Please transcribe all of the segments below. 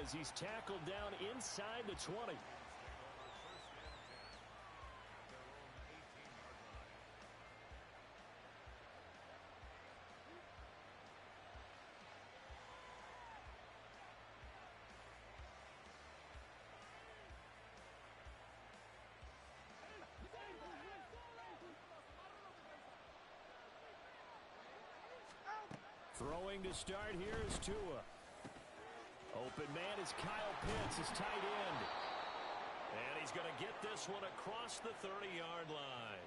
as he's tackled down inside the 20. Throwing to start here is Tua. Open man is Kyle Pitts, his tight end. And he's going to get this one across the 30-yard line.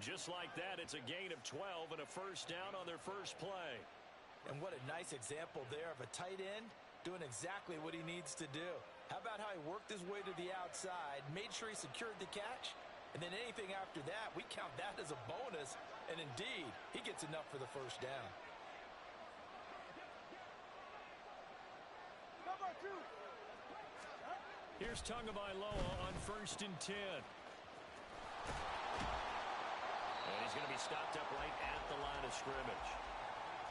Just like that, it's a gain of 12 and a first down on their first play. And what a nice example there of a tight end doing exactly what he needs to do. How about how he worked his way to the outside, made sure he secured the catch, and then anything after that, we count that as a bonus. And indeed, he gets enough for the first down. Here's Tagovailoa on 1st and 10. And he's going to be stopped up right at the line of scrimmage.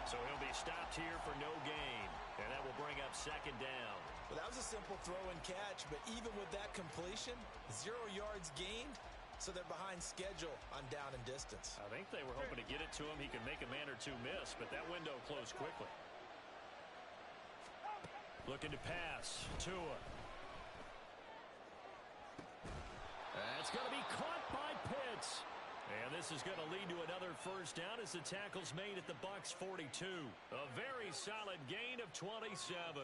So he'll be stopped here for no gain. And that will bring up 2nd down. Well, that was a simple throw and catch, but even with that completion, 0 yards gained, so they're behind schedule on down and distance. I think they were hoping to get it to him. He could make a man or two miss, but that window closed quickly. Looking to pass. Tua. That's going to be caught by Pitts. And this is going to lead to another first down as the tackle's made at the Bucs 42. A very solid gain of 27.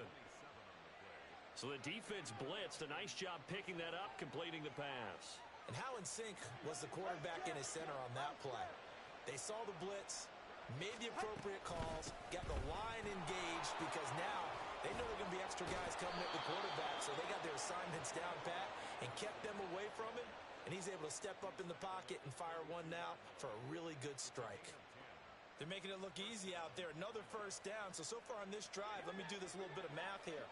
So the defense blitzed. A nice job picking that up, completing the pass. And how in sync was the quarterback and his center on that play? They saw the blitz, made the appropriate calls, got the line engaged because now they know there are going to be extra guys coming at the quarterback, so they got their assignments down pat and kept them away from him, and he's able to step up in the pocket and fire one now for a really good strike. They're making it look easy out there. Another first down. So far on this drive, let me do this little bit of math here.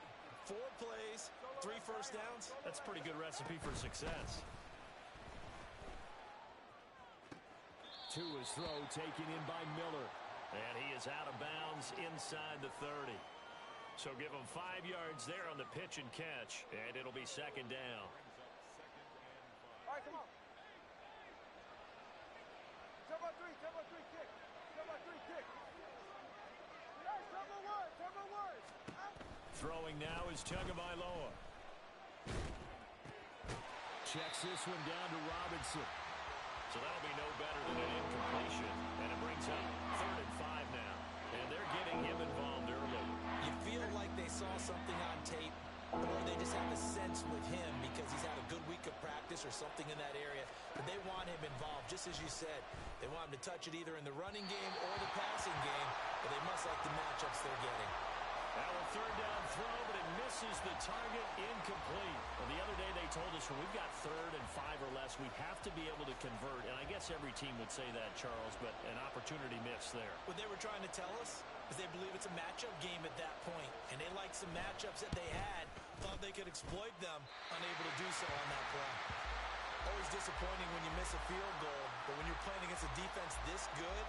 4 plays, 3 first downs. That's a pretty good recipe for success. Tua's throw taken in by Miller. And he is out of bounds inside the 30. So give him 5 yards there on the pitch and catch. And it'll be 2nd down. All right, come on. 7-3, kick. 7-3, kick. Yes, 7-1. Throwing now is Tagovailoa. Checks this one down to Robinson. So that'll be no better than an incompletion. And it brings up 3rd and 5 now. And they're getting him involved early. You feel like they saw something on tape, or they just have a sense with him because he's had a good week of practice or something in that area. But they want him involved, just as you said. They want him to touch it either in the running game or the passing game, but they must like the matchups they're getting. Now a 3rd down throw, but it misses the target, incomplete. Well, the other day they told us when we've got 3rd and 5 or less, we have to be able to convert. And I guess every team would say that, Charles, but an opportunity missed there. What they were trying to tell us is they believe it's a matchup game at that point. And they liked some matchups that they had, thought they could exploit them, unable to do so on that play. Always disappointing when you miss a field goal, but when you're playing against a defense this good,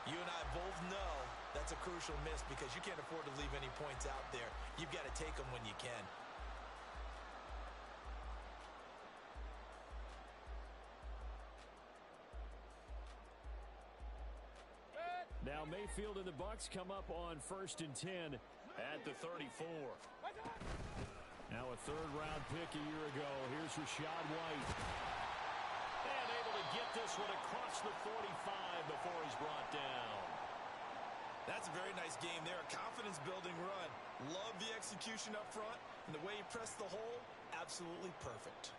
you and I both know that's a crucial miss because you can't afford to leave any points out there. You've got to take them when you can. Now Mayfield and the Bucs come up on 1st and 10 at the 34. Now a 3rd-round pick a year ago. Here's Rachaad White. And able to get this one across the 45 before he's brought down. That's a very nice game there. A confidence-building run. Love the execution up front. And the way he pressed the hole, absolutely perfect.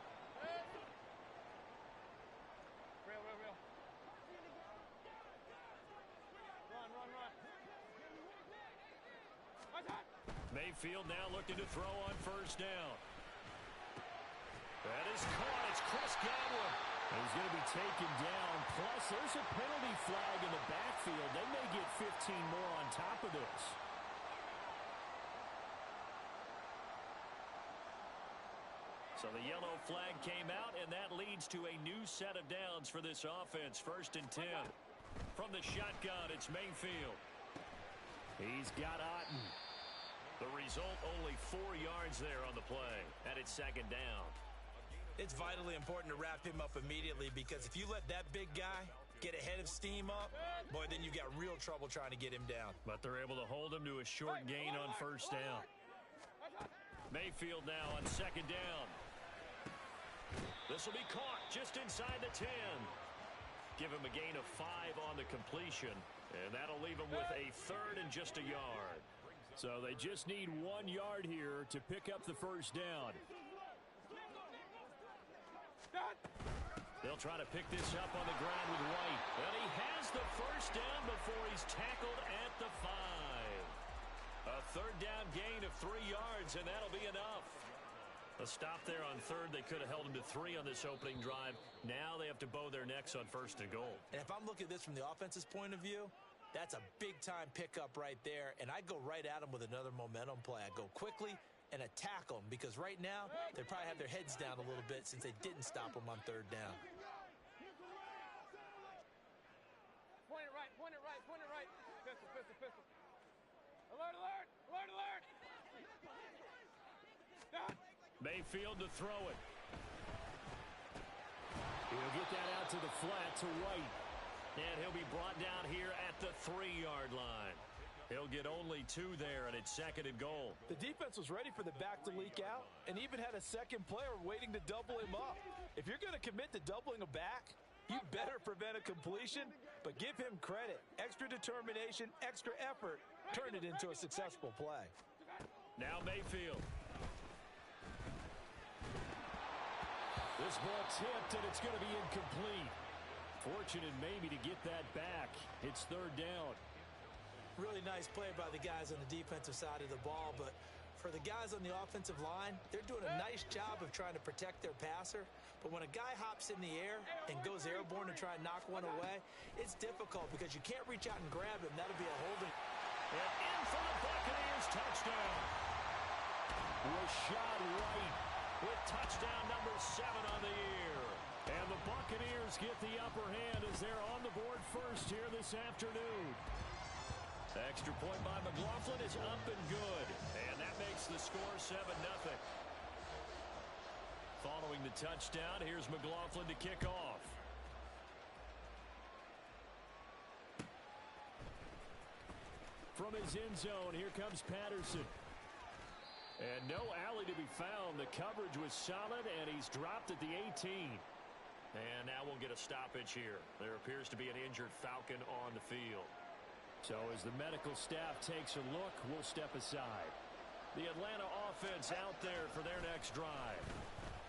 Real. Run. Mayfield now looking to throw on 1st down. That is caught. It's Chris Godwin. He's going to be taken down. Plus, there's a penalty flag in the backfield. They may get 15 more on top of this. So the yellow flag came out, and that leads to a new set of downs for this offense. 1st and 10. From the shotgun, it's Mayfield. He's got Otten. The result, only 4 yards there on the play, and it's second down. It's vitally important to wrap him up immediately because if you let that big guy get a head of steam up, boy, then you've got real trouble trying to get him down. But they're able to hold him to a short gain on first down. Mayfield now on second down. This will be caught just inside the 10. Give him a gain of 5 on the completion, and that'll leave him with a third and just a yard. So they just need 1 yard here to pick up the first down. They'll try to pick this up on the ground with White. And he has the first down before he's tackled at the 5. A third down gain of 3 yards, and that'll be enough. A stop there on third. They could have held him to 3 on this opening drive. Now they have to bow their necks on first and goal. And if I'm looking at this from the offense's point of view, that's a big-time pickup right there, and I go right at him with another momentum play. I go quickly and attack them because right now they probably have their heads down a little bit since they didn't stop them on third down. Point it right, point it right, point it right. Pistol, pistol, pistol. Alert, alert, alert, alert. Down. Mayfield to throw it. He'll get that out to the flat to White. And he'll be brought down here at the 3-yard line. He'll get only 2 there, and it's second and goal. The defense was ready for the back to leak out and even had a second player waiting to double him up. If you're going to commit to doubling a back, you better prevent a completion, but give him credit. Extra determination, extra effort, turned it into a successful play. Now Mayfield. This ball tipped, and it's going to be incomplete. Fortunate maybe to get that back. It's third down. Really nice play by the guys on the defensive side of the ball, but for the guys on the offensive line, they're doing a nice job of trying to protect their passer. But when a guy hops in the air and goes airborne to try and knock one away, it's difficult because you can't reach out and grab him. That'll be a holding. And in for the Buccaneers touchdown. Rashad White with touchdown number 7 on the year. And the Buccaneers get the upper hand as they're on the board first here this afternoon. The extra point by McLaughlin is up and good. And that makes the score 7-0. Following the touchdown, here's McLaughlin to kick off. From his end zone, here comes Patterson. And no alley to be found. The coverage was solid, and he's dropped at the 18. And now we'll get a stoppage here. There appears to be an injured Falcon on the field. So as the medical staff takes a look, we'll step aside. The Atlanta offense out there for their next drive.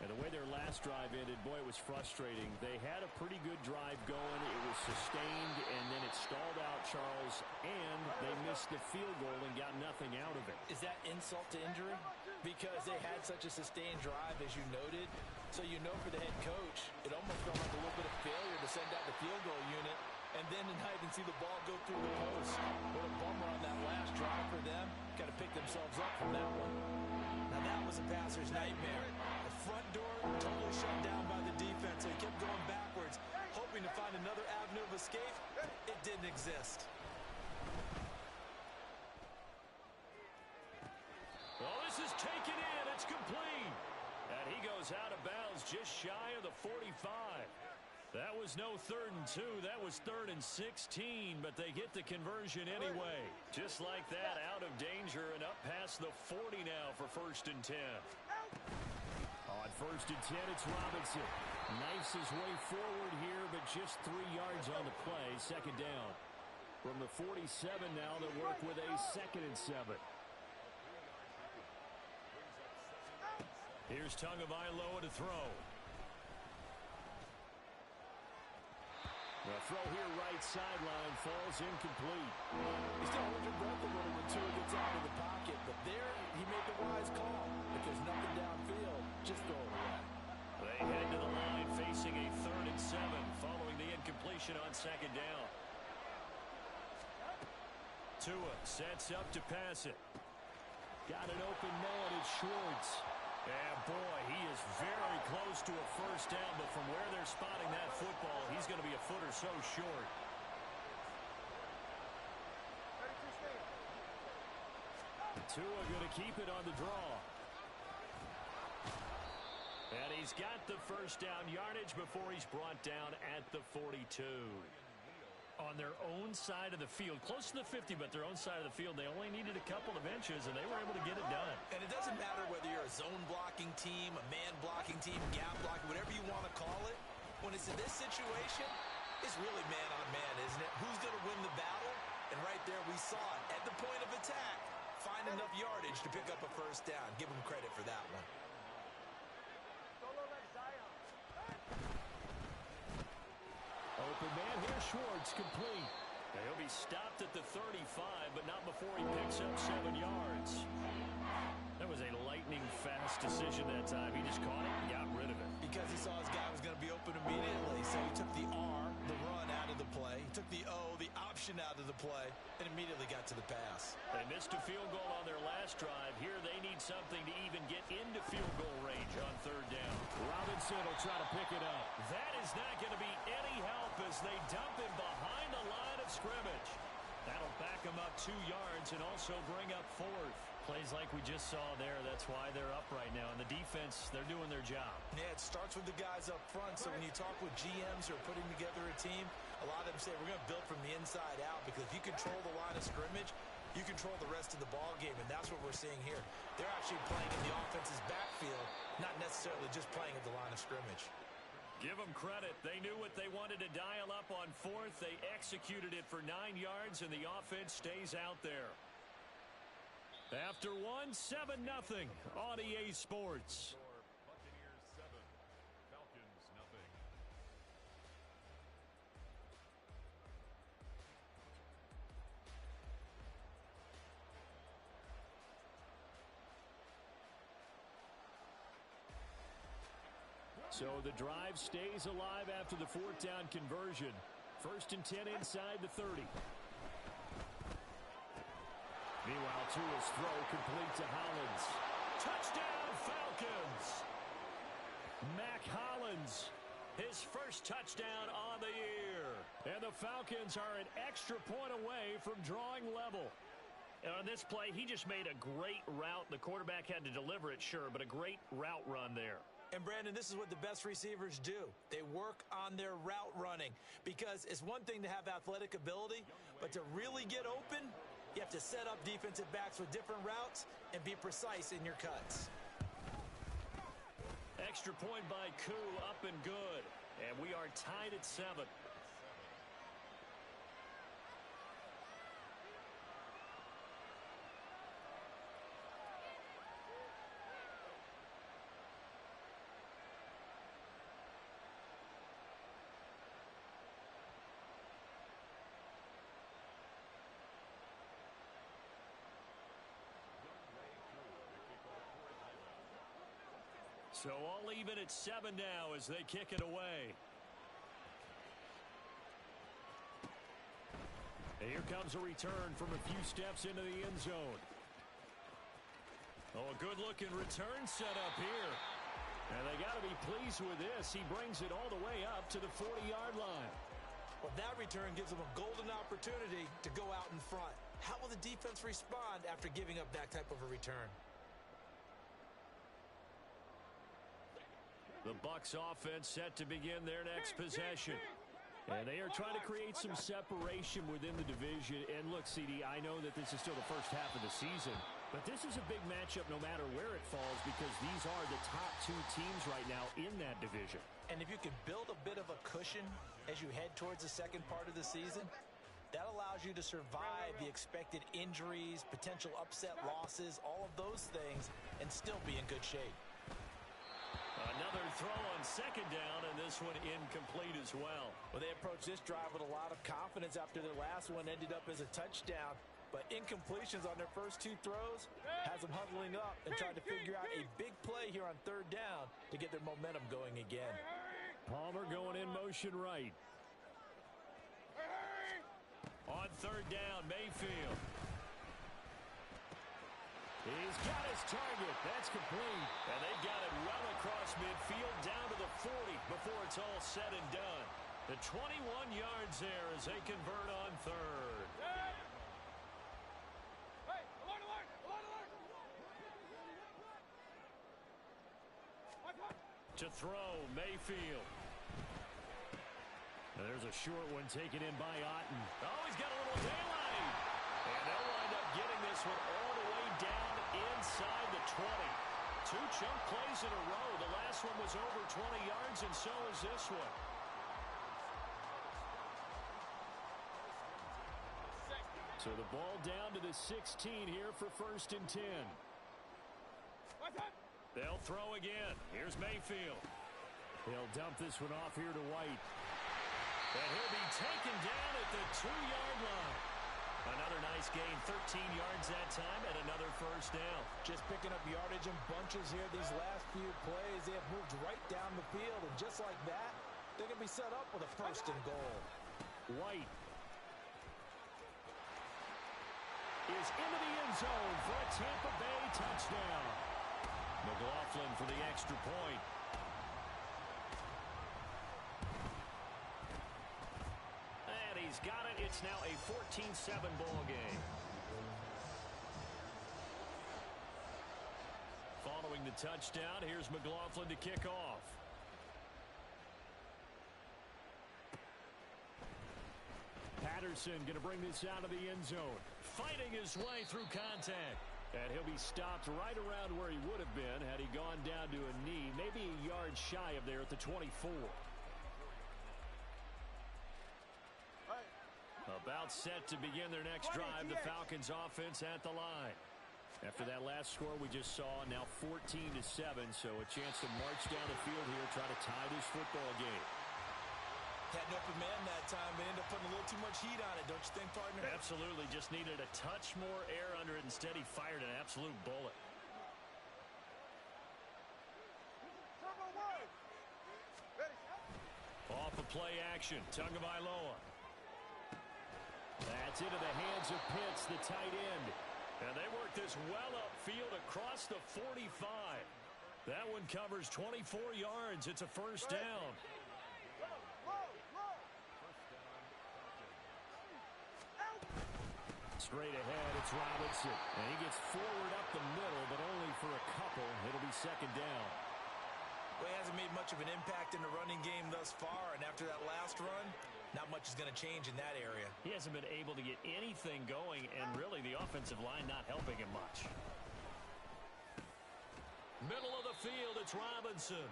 And the way their last drive ended, boy, it was frustrating. They had a pretty good drive going. It was sustained, and then it stalled out, Charles, and they missed the field goal and got nothing out of it. Is that insult to injury? Because they had such a sustained drive, as you noted. So you know for the head coach, it almost felt like a little bit of failure to send out the field goal unit and then tonight and see the ball go through the post. What a bummer on that last drive for them. Got to pick themselves up from that one. Now that was a passer's nightmare. The front door totally shut down by the defense. They kept going backwards, hoping to find another avenue of escape. It didn't exist. Well, this is taken in. It's complete. And he goes out of bounds just shy of the 45. That was no 3rd and 2. That was 3rd and 16, but they get the conversion anyway. Just like that, out of danger and up past the 40 now for 1st and 10. On 1st and 10, it's Robinson. Knifes his way forward here, but just 3 yards on the play. Second down. From the 47 now, they work with a 2nd and 7. Here's Tagovailoa to throw. The throw here right sideline falls incomplete. He's still holding your breath a little when Tua gets out of the pocket, but there he made the wise call. If there's nothing downfield, just throw it away. They head to the line facing a 3rd and 7 following the incompletion on 2nd down. Tua sets up to pass it. Got an open man, it's Schwartz. And boy, he is very close to a first down, but from where they're spotting that football, he's going to be a foot or so short. Tua going to keep it on the draw. And he's got the first down yardage before he's brought down at the 42. On their own side of the field, close to the 50, but their own side of the field, they only needed a couple of inches, and they were able to get it done. And it doesn't matter whether you're a zone blocking team, a man blocking team, gap blocking, whatever you want to call it. When it's in this situation, it's really man on man, isn't it? Who's going to win the battle? And right there we saw it. At the point of attack, find enough yardage to pick up a first down. Give them credit for that one. Open man here, Schwartz, complete. He'll be stopped at the 35, but not before he picks up 7 yards. That was a lightning-fast decision that time. He just caught it and got rid of it. Because he saw his guy was going to be open immediately, so he took the R, the run, out of the play. He took the O, the option, out of the play, and immediately got to the pass. They missed a field goal on their last drive. Here they need something to even get into field goal range on third down. Robinson will try to pick it up. That is not going to be any help as they dump him behind the line of scrimmage. That'll back him up 2 yards and also bring up 4th. Plays like we just saw there. That's why they're up right now. And the defense, they're doing their job. Yeah, it starts with the guys up front. So when you talk with GMs who are putting together a team, a lot of them say we're going to build from the inside out, because if you control the line of scrimmage, you control the rest of the ball game, and that's what we're seeing here. They're actually playing in the offense's backfield, not necessarily just playing at the line of scrimmage. Give them credit. They knew what they wanted to dial up on 4th. They executed it for 9 yards, and the offense stays out there. After 1, 7-0 on EA Sports. Buccaneers 7, Falcons nothing. So the drive stays alive after the 4th down conversion. 1st and 10 inside the 30. Meanwhile, Tua's throw complete to Hollins. Touchdown, Falcons! Mac Hollins, his first touchdown on the year. And the Falcons are an extra point away from drawing level. And on this play, he just made a great route. The quarterback had to deliver it, sure, but a great route run there. And, Brandon, this is what the best receivers do. They work on their route running, because it's one thing to have athletic ability, but to really get open, you have to set up defensive backs with different routes and be precise in your cuts. Extra point by Koo, up and good. And we are tied at 7. So all even at 7 now as they kick it away. And here comes a return from a few steps into the end zone. Oh, a good-looking return set up here. And they got to be pleased with this. He brings it all the way up to the 40-yard line. Well, that return gives them a golden opportunity to go out in front. How will the defense respond after giving up that type of a return? The Bucs offense set to begin their next possession. And they are trying to create some separation within the division. And look, CD, I know that this is still the first half of the season, but this is a big matchup no matter where it falls, because these are the top 2 teams right now in that division. And if you can build a bit of a cushion as you head towards the second part of the season, that allows you to survive the expected injuries, potential upset losses, all of those things, and still be in good shape. Another throw on second down, and this one incomplete as well. Well, they approached this drive with a lot of confidence after their last one ended up as a touchdown. But incompletions on their first 2 throws has them huddling up and trying to figure out a big play here on third down to get their momentum going again. Palmer going in motion right. On third down, Mayfield. He's got his target. That's complete. And they got it well across midfield down to the 40 before it's all said and done. The 21 yards there as they convert on third. Hey, alert, alert, alert, alert. To throw, Mayfield. There's a short one taken in by Otten. Oh, he's got a little daylight. And they'll wind up getting this one all the way down inside the 20. Two chunk plays in a row. The last one was over 20 yards, and so is this one. So the ball down to the 16 here for 1st and 10. They'll throw again. Here's Mayfield. He'll dump this one off here to White. And he'll be taken down at the 2-yard line. Another nice gain, 13 yards that time, and another first down. Just picking up yardage in bunches here these last few plays. They have moved right down the field, and just like that, they're going to be set up with a 1st and goal. White is into the end zone for a Tampa Bay touchdown. McLaughlin for the extra point. And he's got it. It's now a 14-7 ball game. Following the touchdown, here's McLaughlin to kick off. Patterson going to bring this out of the end zone. Fighting his way through contact. And he'll be stopped right around where he would have been had he gone down to a knee, maybe a yard shy of there at the 24. About set to begin their next drive, the Falcons offense at the line. After that last score we just saw, now 14-7, so a chance to march down the field here, try to tie this football game. Had an open man that time, but ended up putting a little too much heat on it, don't you think, partner? Absolutely. Just needed a touch more air under it. Instead, he fired an absolute bullet. Off of play action, Tagovailoa. That's into the hands of Pitts, the tight end. And they work this well upfield across the 45. That one covers 24 yards. It's a first down. Straight ahead, it's Robinson. And he gets forward up the middle, but only for a couple. It'll be 2nd down. Well, he hasn't made much of an impact in the running game thus far, and after that last run, not much is going to change in that area. He hasn't been able to get anything going, and really the offensive line not helping him much. Middle of the field, it's Robinson.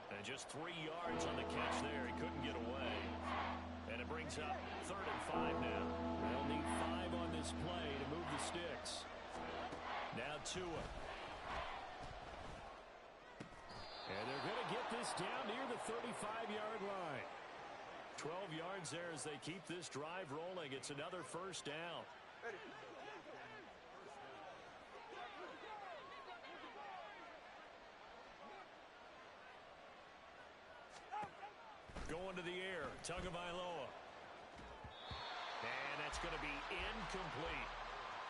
And just 3 yards on the catch there. He couldn't get away. And it brings up 3rd and 5 now. They'll need 5 on this play to move the sticks. Now Tua. And they're going to get this down near the 35-yard line. 12 yards there as they keep this drive rolling. It's another first down. Going to the air, Tagovailoa. And that's going to be incomplete.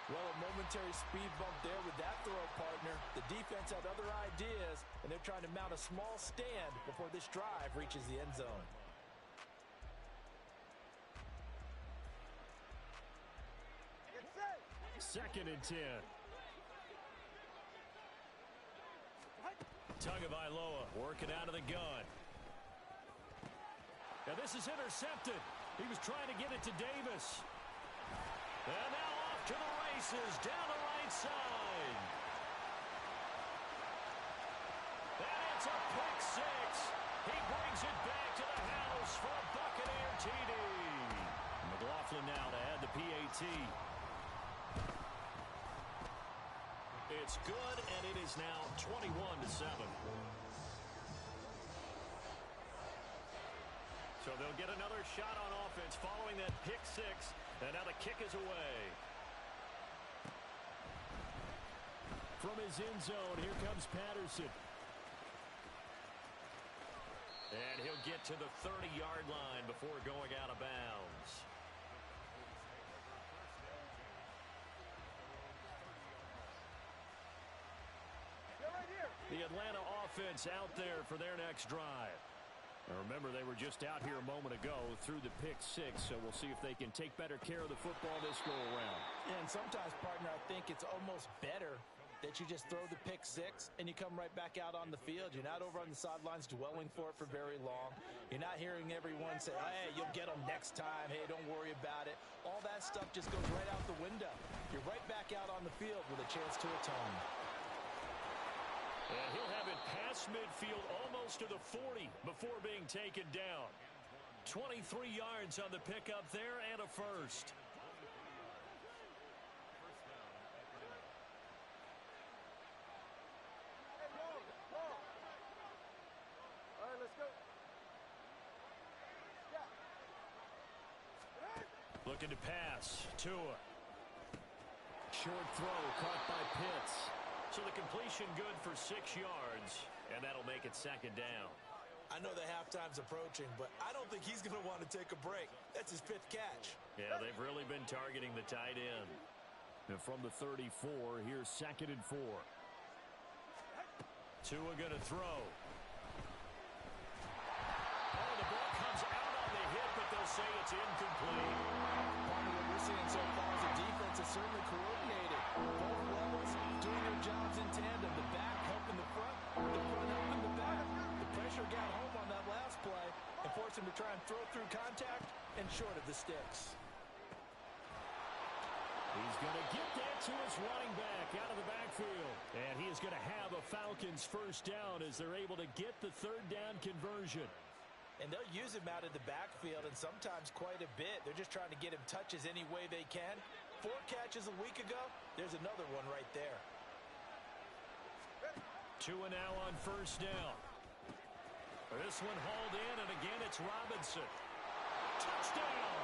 Well, a momentary speed bump there with that throw, partner. The defense had other ideas, and they're trying to mount a small stand before this drive reaches the end zone. Second and 10. Tagovailoa working out of the gun. Now this is intercepted. He was trying to get it to Davis. And now off to the races down the right side. And it's a pick six. He brings it back to the house for a Buccaneer TD. McLaughlin now to add the PAT. It's good, and it is now 21-7. So they'll get another shot on offense following that pick six. And now the kick is away. From his end zone, here comes Patterson. And he'll get to the 30-yard line before going out of bounds. The Atlanta offense out there for their next drive. And remember, they were just out here a moment ago through the pick six, so we'll see if they can take better care of the football this go around. And sometimes, partner, I think it's almost better that you just throw the pick six and you come right back out on the field. You're not over on the sidelines dwelling for it for very long. You're not hearing everyone say, hey, you'll get them next time. Hey, don't worry about it. All that stuff just goes right out the window. You're right back out on the field with a chance to atone. And he'll have it past midfield almost to the 40 before being taken down. 23 yards on the pickup there and a first. Looking to pass. Tua. Short throw caught by Pitts. So the completion good for 6 yards, and that'll make it second down. I know the halftime's approaching, but I don't think he's going to want to take a break. That's his 5th catch. Yeah, they've really been targeting the tight end. And from the 34, here's 2nd and 4. Tua going to throw. Oh, the ball comes out on the hit, but they'll say it's incomplete. Part of what we're seeing so far is the defense is certainly coordinated. Both levels doing their jobs in tandem. The back helping the front helping the back. The pressure got home on that last play and forced him to try and throw through contact and short of the sticks. He's going to get that to his running back out of the backfield. And he is going to have a Falcons first down as they're able to get the 3rd down conversion. And they'll use him out of the backfield and sometimes quite a bit. They're just trying to get him touches any way they can. 4 catches a week ago. There's another one right there. Tua now on first down. This one hauled in, and again it's Robinson. Touchdown!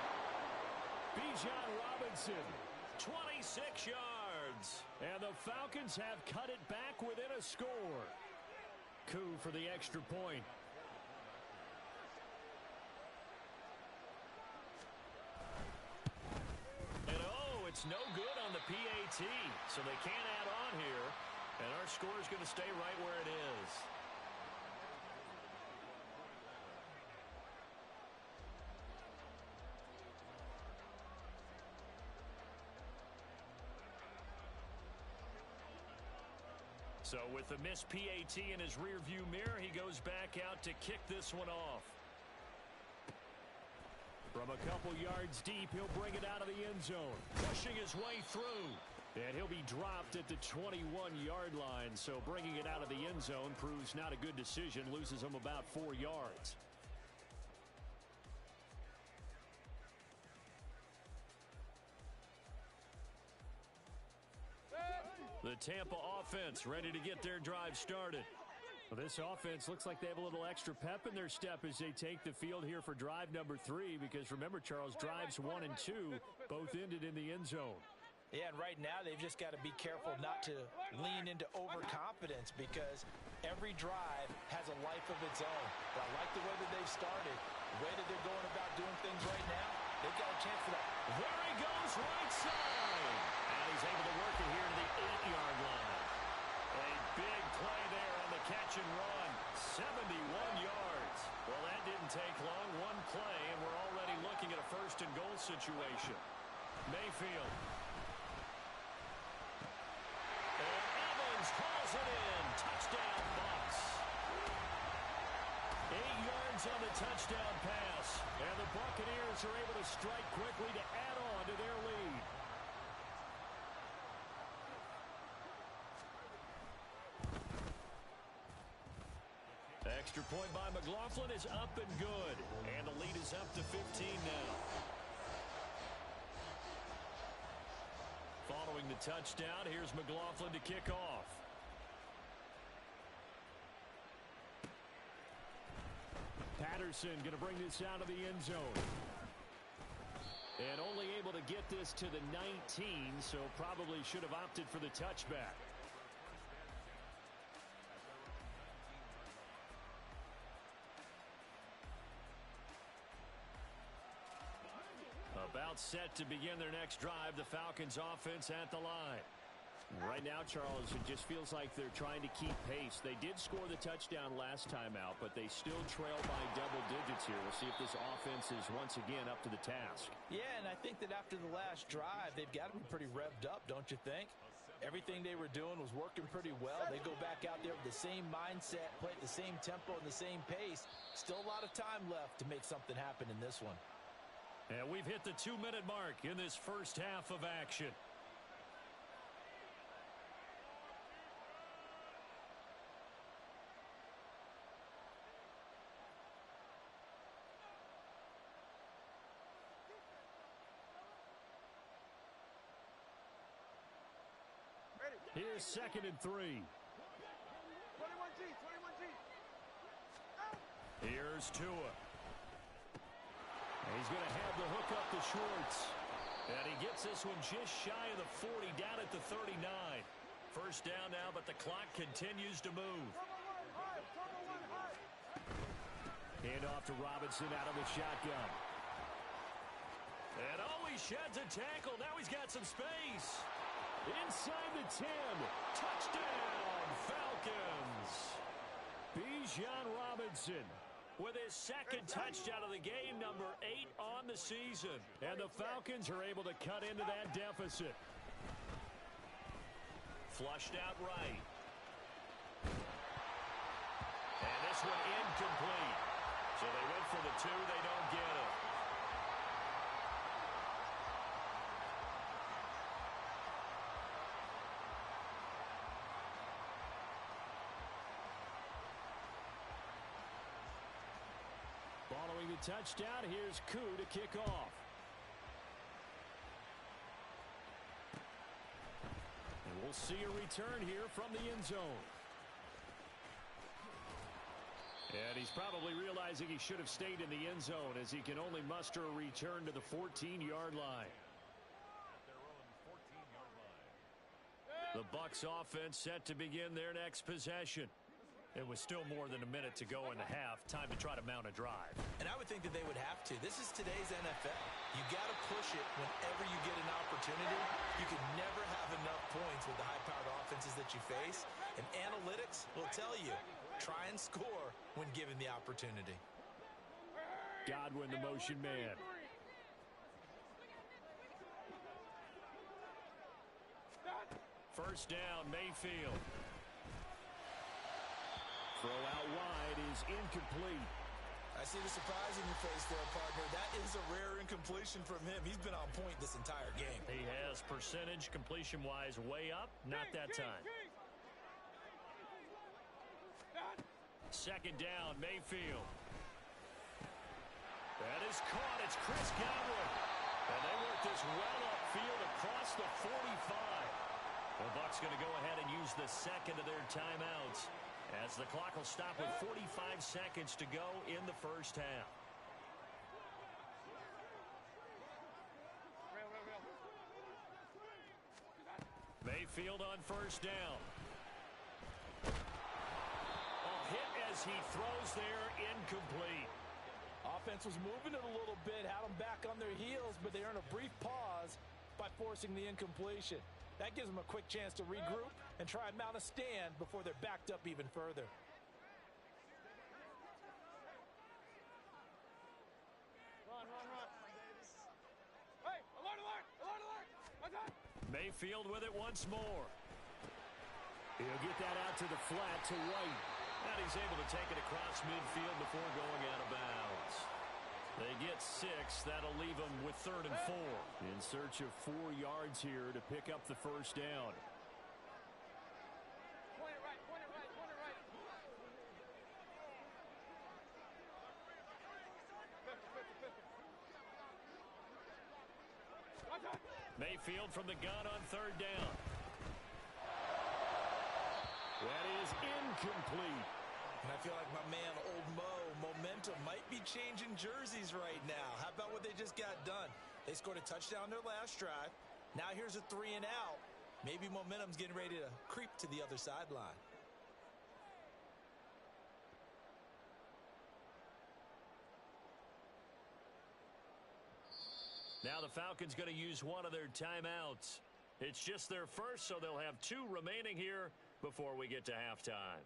Bijan Robinson. 26 yards. And the Falcons have cut it back within a score. Coup for the extra point. And oh, it's no good on the PAT. So they can't add on here. And our score is going to stay right where it is. So with the missed PAT in his rearview mirror, he goes back out to kick this one off. From a couple yards deep, he'll bring it out of the end zone, pushing his way through. And he'll be dropped at the 21-yard line, so bringing it out of the end zone proves not a good decision, loses him about 4 yards. The Tampa offense ready to get their drive started. Well, this offense looks like they have a little extra pep in their step as they take the field here for drive number 3, because remember, Charles, drives 1 and 2 both ended in the end zone. Yeah, and right now they've just got to be careful not to lean into overconfidence, because every drive has a life of its own. But I like the way that they've started, the way that they're going about doing things right now. They've got a chance for that. There he goes, right side. And he's able to work it here to the 8-yard line. A big play there on the catch and run. 71 yards. Well, that didn't take long. One play, and we're already looking at a 1st and goal situation. Mayfield. And Evans calls it in. Touchdown, Bucs. 8 yards on the touchdown pass. And the Buccaneers are able to strike quickly to add on to their lead. Extra point by McLaughlin is up and good. And the lead is up to 15 now. Following the touchdown, here's McLaughlin to kick off. Patterson going to bring this out of the end zone. And only able to get this to the 19, so probably should have opted for the touchback. About set to begin their next drive, the Falcons offense at the line. Right now, Charles, it just feels like they're trying to keep pace. They did score the touchdown last time out, but they still trail by double digits here. We'll see if this offense is once again up to the task. Yeah, and I think that after the last drive, they've got to be pretty revved up, don't you think? Everything they were doing was working pretty well. They go back out there with the same mindset, play at the same tempo and the same pace. Still a lot of time left to make something happen in this one. And we've hit the 2-minute mark in this first half of action. Here's 2nd and 3. 21G, 21G. Here's Tua. He's going to have the hook up to Schwartz. And he gets this one just shy of the 40, down at the 39. First down now, but the clock continues to move. Hand off to Robinson out of the shotgun. And oh, he sheds a tackle. Now he's got some space. Inside the 10. Touchdown, Falcons. Bijan Robinson with his 2nd touchdown of the game, number 8 on the season. And the Falcons are able to cut into that deficit. Flushed out right. And this one incomplete. So they went for the 2. They don't get it. Following the touchdown, here's Koo to kick off. And we'll see a return here from the end zone. And he's probably realizing he should have stayed in the end zone as he can only muster a return to the 14-yard line. Their own 14-yard line. The Bucs offense set to begin their next possession. It was still more than a minute to go in the half. Time to try to mount a drive. And I would think that they would have to. This is today's NFL. You got to push it whenever you get an opportunity. You can never have enough points with the high-powered offenses that you face. And analytics will tell you, try and score when given the opportunity. Godwin, the motion man. First down, Mayfield. Throw out wide is incomplete. I see the surprise in your face there, partner. That is a rare incompletion from him. He's been on point this entire game. He has percentage completion-wise way up. Not that time. Second down, Mayfield. That is caught. It's Chris Godwin. And they work this well upfield across the 45. The Bucs going to go ahead and use the second of their timeouts, as the clock will stop with 45 seconds to go in the first half. Mayfield on first down. A hit as he throws there, incomplete. Offense was moving it a little bit, had them back on their heels, but they earned a brief pause by forcing the incompletion. That gives them a quick chance to regroup and try and mount a stand before they're backed up even further. Run. Hey, alert. Mayfield with it once more. He'll get that out to the flat to White. And he's able to take it across midfield before going out of bounds. They get 6. That'll leave them with 3rd and 4. In search of 4 yards here to pick up the first down. Point it right. Mayfield from the gun on 3rd down. That is incomplete. And I feel like my man, Old Mo, momentum might be changing jerseys right now. How about what they just got done? They scored a touchdown their last drive. Now here's a 3 and out. Maybe momentum's getting ready to creep to the other sideline. Now the Falcons going to use one of their timeouts. It's just their first, so they'll have 2 remaining here before we get to halftime.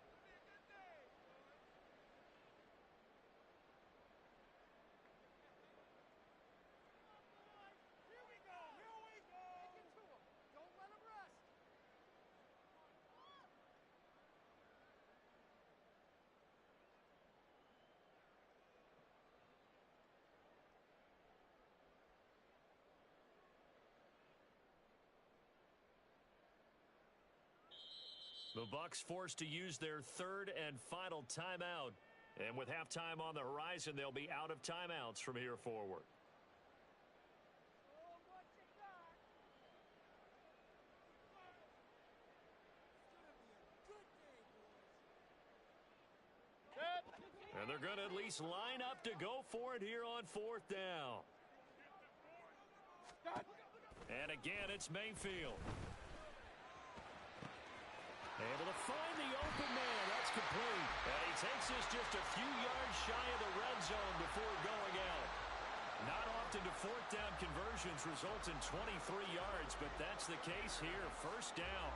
The Bucks forced to use their third and final timeout. And with halftime on the horizon, they'll be out of timeouts from here forward. And they're going to at least line up to go for it here on fourth down. And again, it's Mayfield. Able to find the open man. That's complete. And he takes this just a few yards shy of the red zone before going out. Not often do fourth down conversions result in 23 yards, but that's the case here. First down.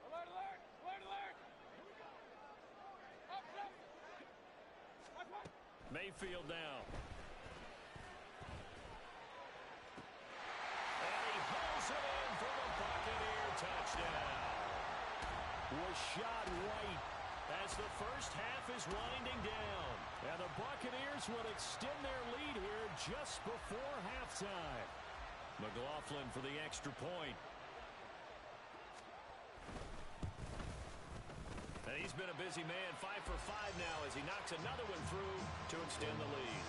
Alert, alert! Alert, alert! Up, up! Watch, watch! Mayfield now. Touchdown. Rashad White as the first half is winding down. And the Buccaneers will extend their lead here just before halftime. McLaughlin for the extra point. And he's been a busy man, 5 for 5 now as he knocks another one through to extend the lead.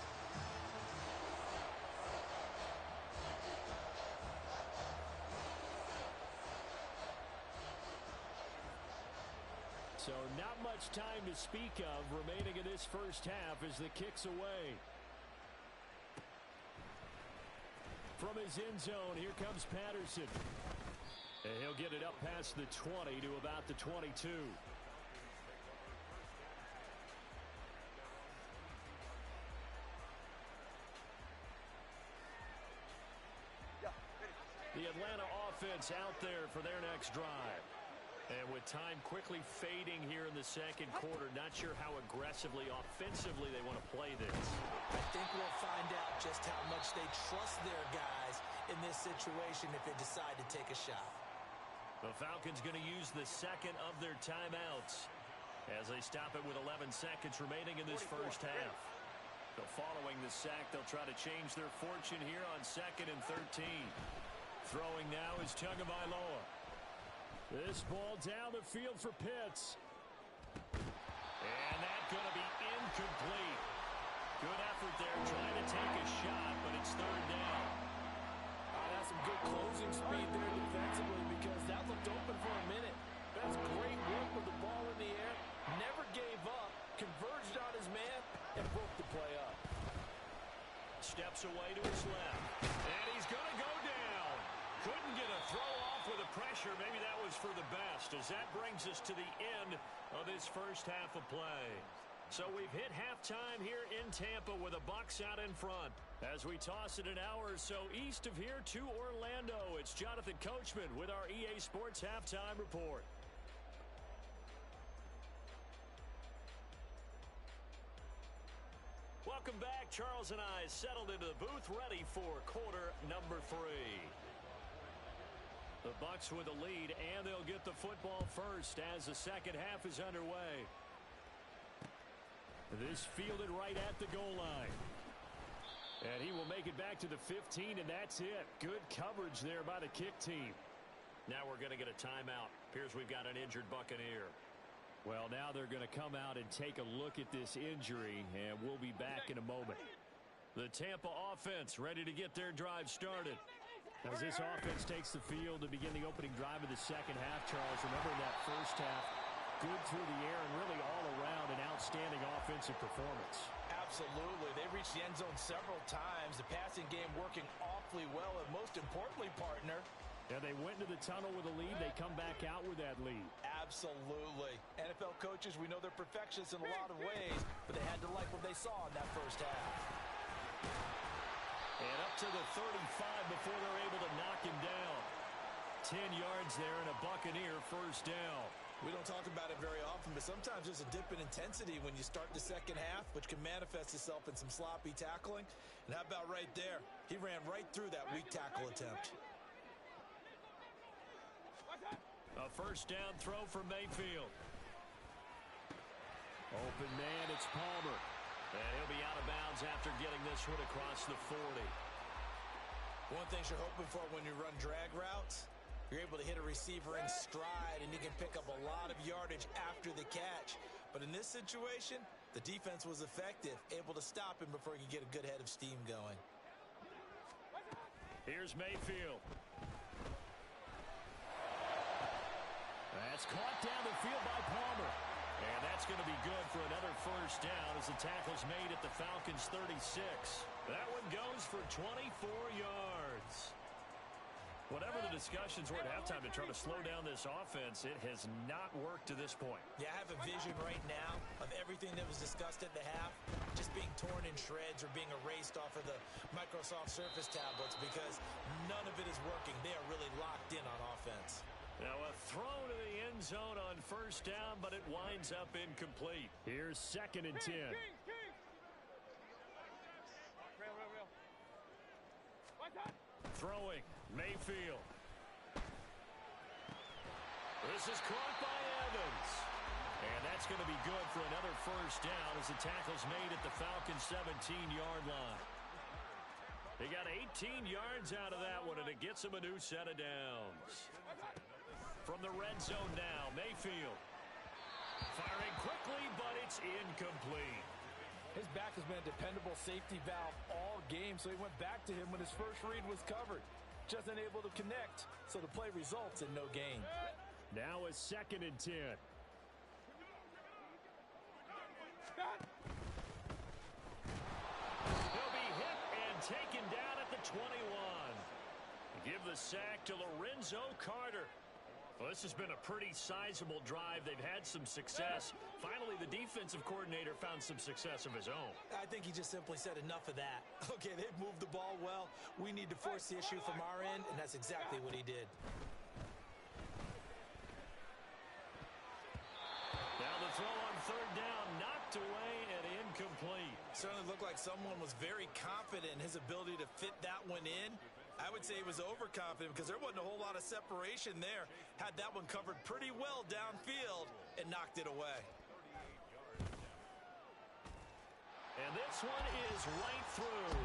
So not much time to speak of remaining in this first half as the kick's away. From his end zone, here comes Patterson. And he'll get it up past the 20 to about the 22. The Atlanta offense out there for their next drive. And with time quickly fading here in the second quarter, not sure how aggressively, offensively they want to play this. I think we'll find out just how much they trust their guys in this situation if they decide to take a shot. The Falcons going to use the second of their timeouts as they stop it with 11 seconds remaining in this first half. So following the sack, they'll try to change their fortune here on 2nd and 13. Throwing now is Tagovailoa. This ball down the field for Pitts. And that's going to be incomplete. Good effort there trying to take a shot, but it's third down. That's some good closing speed there defensively because that looked open for a minute. That's great work with the ball in the air. Never gave up, converged on his man, and broke the play up. Steps away to his left. And he's going to go down. Couldn't get a throw off with the pressure. Maybe that was for the best as that brings us to the end of this first half of play. So we've hit halftime here in Tampa with the Bucs out in front. As we toss it an hour or so east of here to Orlando, it's Jonathan Coachman with our EA Sports Halftime Report. Welcome back. Charles and I settled into the booth ready for quarter number 3. The Bucs with the lead, and they'll get the football first as the second half is underway. This fielded right at the goal line. And he will make it back to the 15, and that's it. Good coverage there by the kick team. Now we're going to get a timeout. Appears we've got an injured Buccaneer. Well, now they're going to come out and take a look at this injury, and we'll be back in a moment. The Tampa offense ready to get their drive started. As this offense takes the field to begin the opening drive of the second half, Charles, remember that first half, good through the air and really all around an outstanding offensive performance. Absolutely. They reached the end zone several times. The passing game working awfully well, and most importantly, partner, and they went into the tunnel with a lead. They come back out with that lead. Absolutely. NFL coaches, we know they're perfectionists in a lot of ways, but they had to like what they saw in that first half. And up to the 35 before they're able to knock him down. 10 yards there and a Buccaneer first down. We don't talk about it very often, but sometimes there's a dip in intensity when you start the second half, which can manifest itself in some sloppy tackling. And how about right there? He ran right through that weak tackle attempt. A first down throw for Mayfield. Open man, it's Palmer. And he'll be out of bounds after getting this one across the 40. One thing you're hoping for when you run drag routes, you're able to hit a receiver in stride, and you can pick up a lot of yardage after the catch. But in this situation, the defense was effective, able to stop him before he could get a good head of steam going. Here's Mayfield. That's caught down the field by Palmer. And that's going to be good for another first down as the tackle's made at the Falcons' 36. That one goes for 24 yards. Whatever the discussions were at halftime to try to slow down this offense, it has not worked to this point. Yeah, I have a vision right now of everything that was discussed at the half just being torn in shreds or being erased off of the Microsoft Surface tablets because none of it is working. They are really locked in on offense. Now a throw to the end zone on first down, but it winds up incomplete. Here's 2nd and 10. Real. One time. Throwing, Mayfield. This is caught by Evans. And that's going to be good for another first down as the tackle's made at the Falcons' 17-yard line. They got 18 yards out of that one, and it gets them a new set of downs. From the red zone now, Mayfield. Firing quickly, but it's incomplete. His back has been a dependable safety valve all game, so he went back to him when his first read was covered. Just unable to connect, so the play results in no gain. Now a 2nd and 10. He'll be hit and taken down at the 21. Give the sack to Lorenzo Carter. Well, this has been a pretty sizable drive. They've had some success. Finally, the defensive coordinator found some success of his own. I think he just simply said enough of that. Okay, they've moved the ball well. We need to force the issue from our end, and that's exactly what he did. Now the throw on 3rd down, knocked away and incomplete. Certainly looked like someone was very confident in his ability to fit that one in. I would say he was overconfident because there wasn't a whole lot of separation there. Had that one covered pretty well downfield and knocked it away. And this one is right through.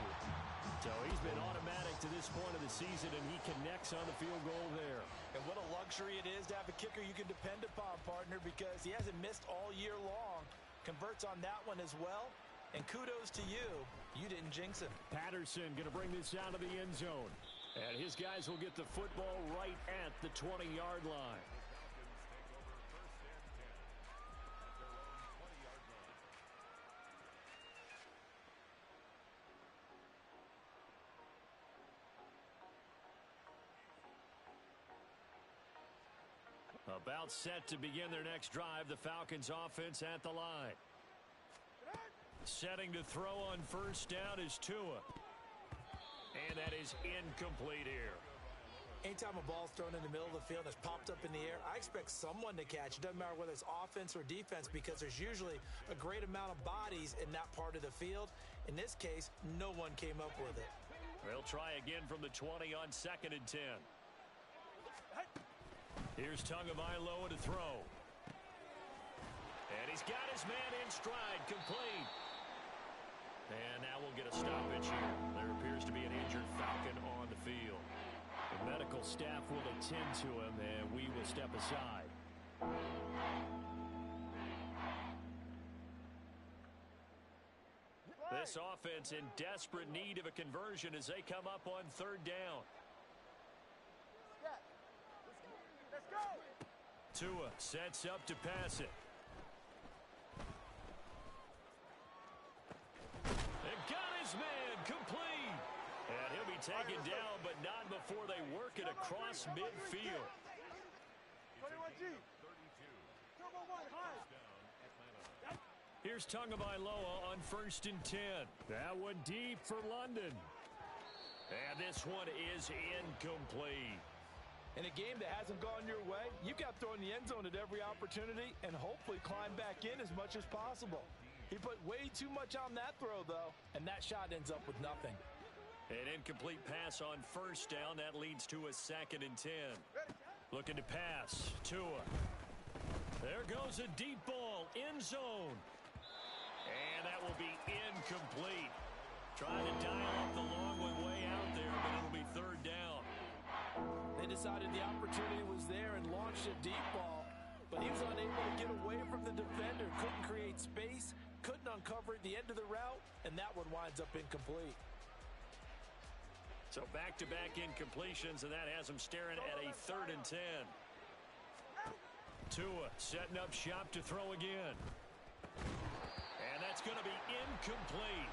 So he's been automatic to this point of the season, and he connects on the field goal there. And what a luxury it is to have a kicker you can depend upon, partner, because he hasn't missed all year long. Converts on that one as well. And kudos to you. You didn't jinx him. Patterson going to bring this out of the end zone. And his guys will get the football right at the 20-yard line. About set to begin their next drive, the Falcons offense at the line. Setting to throw on first down is Tua. And that is incomplete here. Anytime a ball's thrown in the middle of the field and it's popped up in the air, I expect someone to catch. It doesn't matter whether it's offense or defense because there's usually a great amount of bodies in that part of the field. In this case, no one came up with it. They'll try again from the 20 on 2nd and 10. Here's Tagovailoa to throw. And he's got his man in stride, complete. And now we'll get a stoppage here. There appears to be an injured Falcon on the field. The medical staff will attend to him, and we will step aside. This offense in desperate need of a conversion as they come up on 3rd down. Let's go. Tua sets up to pass it. And got his man complete. And he'll be taken down, but not before they work it across midfield. 21G. 2-1, high. Here's Tagovailoa on 1st and 10. That one deep for London. And this one is incomplete. In a game that hasn't gone your way, you've got to throw in the end zone at every opportunity and hopefully climb back in as much as possible. He put way too much on that throw, though, and that shot ends up with nothing. An incomplete pass on first down. That leads to a 2nd and 10. Looking to pass. Tua. There goes a deep ball. End zone. And that will be incomplete. Trying to dial up the long way out there, but it'll be third down. They decided the opportunity was there and launched a deep ball, but he was unable to get away from the defender. Couldn't create space, couldn't uncover the end of the route, and that one winds up incomplete. So back-to-back incompletions, and that has him staring at a 3rd and 10. Tua setting up shop to throw again. And that's going to be incomplete.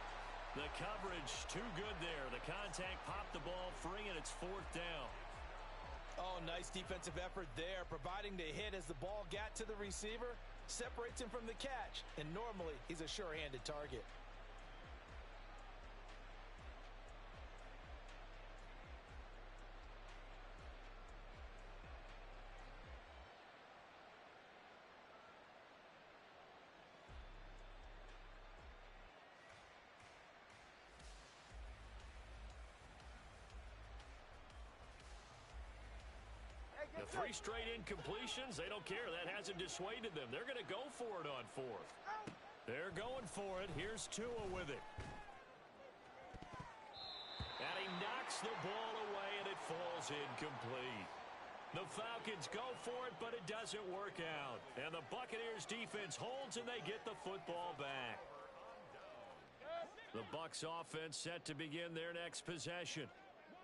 The coverage too good there. The contact popped the ball free, and it's 4th down. Oh, nice defensive effort there, providing the hit as the ball got to the receiver, separates him from the catch, and normally he's a sure-handed target. The 3 straight incompletions, they don't care. That hasn't dissuaded them. They're going to go for it on 4th. They're going for it. Here's Tua with it. And he knocks the ball away, and it falls incomplete. The Falcons go for it, but it doesn't work out. And the Buccaneers defense holds, and they get the football back. The Bucs offense set to begin their next possession.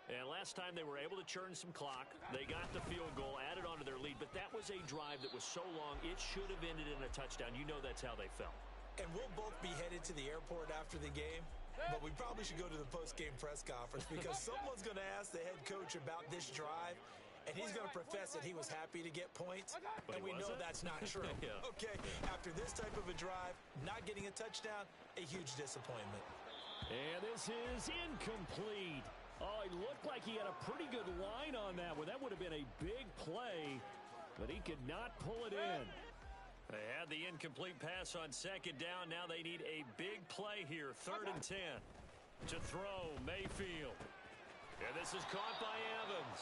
And last time they were able to churn some clock. They got the field goal, added on to their lead, but that was a drive that was so long, it should have ended in a touchdown. You know that's how they felt. And we'll both be headed to the airport after the game, but we probably should go to the post-game press conference because someone's going to ask the head coach about this drive, and he's going to profess that he was happy to get points, and we know that's not true. Yeah. Okay, after this type of a drive, not getting a touchdown, a huge disappointment. And this is incomplete. Oh, he looked like he had a pretty good line on that one. That would have been a big play, but he could not pull it in. They had the incomplete pass on 2nd down. Now they need a big play here, 3rd and 10. To throw, Mayfield. And this is caught by Evans.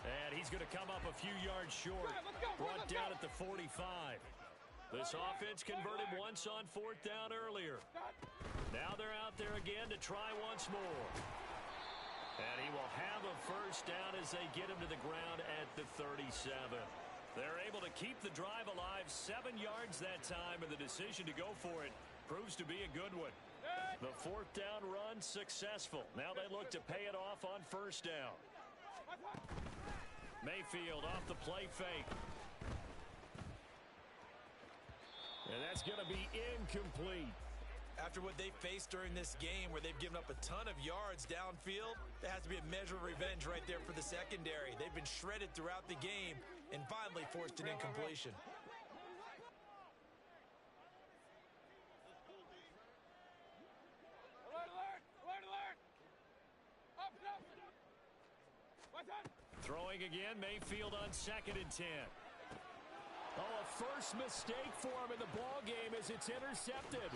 And he's going to come up a few yards short. Brought down at the 45. This offense converted once on 4th down earlier. Now they're out there again to try once more. And he will have a 1st down as they get him to the ground at the 37. They're able to keep the drive alive, 7 yards that time, and the decision to go for it proves to be a good one. The 4th down run successful. Now they look to pay it off on 1st down. Mayfield off the play fake. And that's going to be incomplete. After what they faced during this game where they've given up a ton of yards downfield, there has to be a measure of revenge right there for the secondary. They've been shredded throughout the game and finally forced an incompletion. Alert, alert! Alert, alert! Up, up! Watch out! Throwing again, Mayfield on 2nd and 10. Oh, a first mistake for him in the ball game as it's intercepted.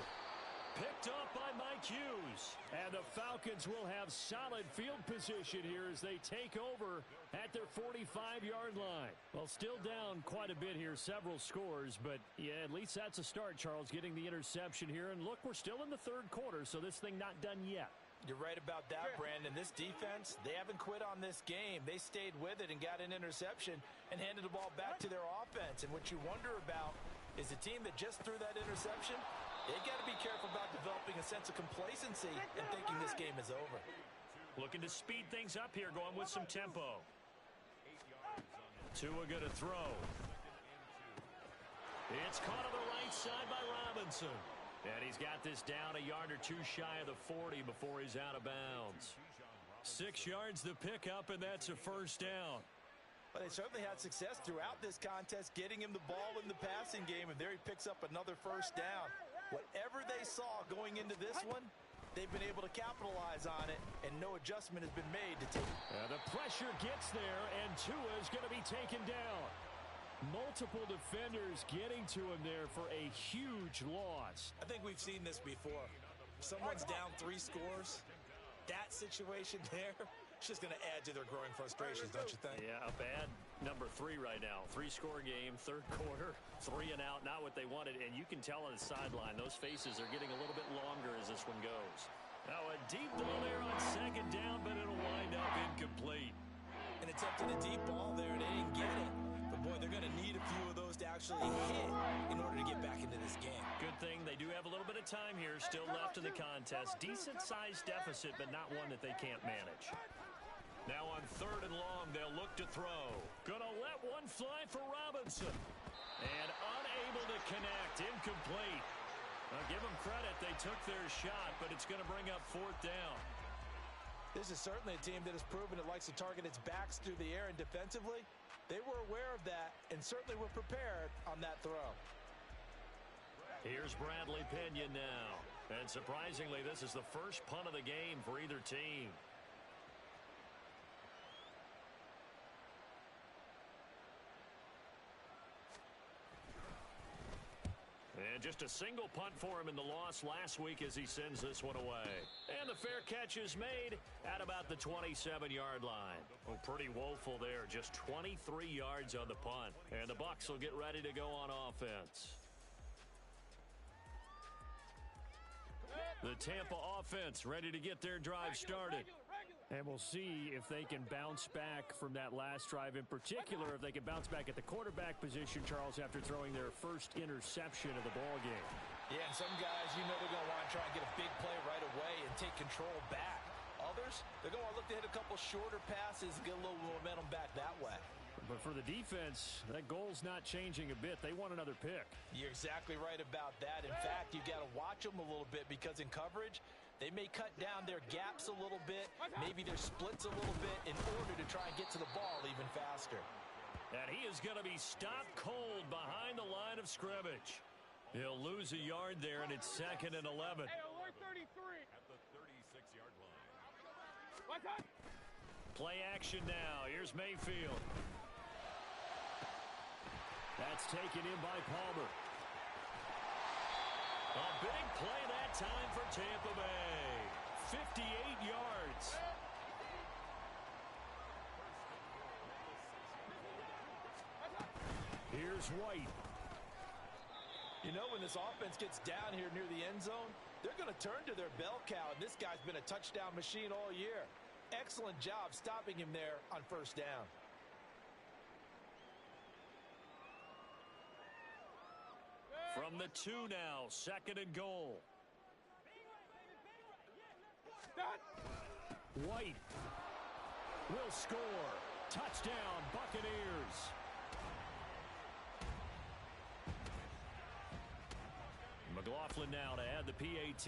Picked up by Mike Hughes. And the Falcons will have solid field position here as they take over at their 45-yard line. Well, still down quite a bit here, several scores, but yeah, at least that's a start, Charles, getting the interception here. And look, we're still in the 3rd quarter, so this thing not done yet. You're right about that, Brandon. This defense, they haven't quit on this game. They stayed with it and got an interception and handed the ball back to their offense. And what you wonder about is the team that just threw that interception, they got to be careful about developing a sense of complacency and thinking this game is over. Looking to speed things up here, going with some tempo. Tua going to throw. It's caught on the right side by Robinson. And he's got this down a yard or 2 shy of the 40 before he's out of bounds. 6 yards the pickup, and that's a 1st down. But they certainly had success throughout this contest, getting him the ball in the passing game, and there he picks up another 1st down. Whatever they saw going into this one, they've been able to capitalize on it, and no adjustment has been made to take it. The pressure gets there, and Tua is going to be taken down. Multiple defenders getting to him there for a huge loss. I think we've seen this before. Someone's down 3 scores. That situation there, It's just going to add to their growing frustrations, don't you think? Yeah, a bad number 3 right now. 3-score game, third quarter, 3 and out, not what they wanted. And you can tell on the sideline, those faces are getting a little bit longer as this one goes. Now a deep ball there on second down, but it'll wind up incomplete. And attempted a deep ball there, and they didn't get it. But, boy, they're going to need a few of those to actually hit in order to get back into this game. Good thing they do have a little bit of time here still left in the contest. Decent-sized deficit, but not one that they can't manage. Now on third and long, they'll look to throw. Gonna let one fly for Robinson. And unable to connect. Incomplete. I'll give them credit. They took their shot, but it's going to bring up fourth down. This is certainly a team that has proven it likes to target its backs through the air, and defensively, they were aware of that and certainly were prepared on that throw. Here's Bradley Pinion now. And surprisingly, this is the first punt of the game for either team. And just a single punt for him in the loss last week as he sends this one away. And the fair catch is made at about the 27-yard line. Oh, pretty woeful there. Just 23 yards on the punt. And the Bucs will get ready to go on offense. The Tampa offense ready to get their drive started. And we'll see if they can bounce back from that last drive. In particular, if they can bounce back at the quarterback position, Charles, after throwing their first interception of the ball game. Yeah, and some guys, you know they're going to want to try and get a big play right away and take control back. Others, they're going to look to hit a couple shorter passes and get a little momentum back that way. But for the defense, that goal's not changing a bit. They want another pick. You're exactly right about that. In fact, you got to watch them a little bit because in coverage, they may cut down their gaps a little bit, maybe their splits a little bit in order to try and get to the ball even faster. And he is going to be stopped cold behind the line of scrimmage. He'll lose a yard there, and it's 2nd and 11. Hey, alert 33. At the 36-yard line. What's up? Play action now. Here's Mayfield. That's taken in by Palmer. A big play that time for Tampa Bay. 58 yards. Here's White. You know, when this offense gets down here near the end zone, they're going to turn to their bell cow, and this guy's been a touchdown machine all year. Excellent job stopping him there on first down. From the 2 now, 2nd and goal. White will score. Touchdown, Buccaneers. McLaughlin now to add the PAT.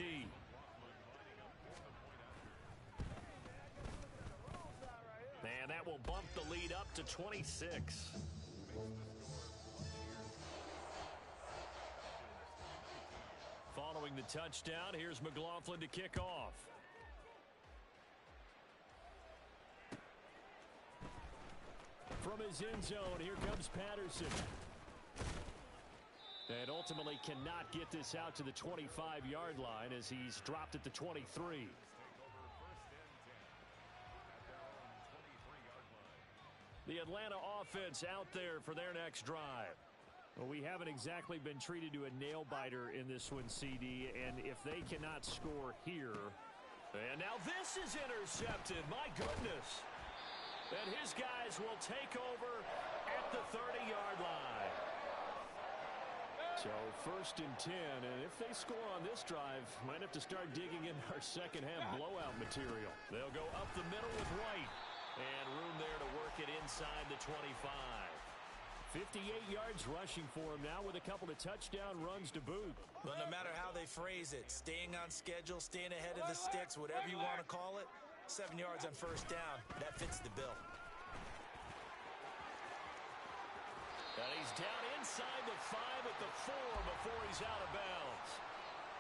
And that will bump the lead up to 26. Following the touchdown, here's McLaughlin to kick off. From his end zone, here comes Patterson. And ultimately cannot get this out to the 25-yard line as he's dropped at the 23. The Atlanta offense out there for their next drive. Well, we haven't exactly been treated to a nail-biter in this one, CD, and if they cannot score here. And now this is intercepted. My goodness. And his guys will take over at the 30-yard line. So 1st and 10, and if they score on this drive, might have to start digging in our second-half blowout material. They'll go up the middle with White. And room there to work it inside the 25. 58 yards rushing for him now with a couple of touchdown runs to boot. Well, no matter how they phrase it, staying on schedule, staying ahead of the sticks, whatever you want to call it, 7 yards on first down, that fits the bill. And he's down inside the 5 at the 4 before he's out of bounds.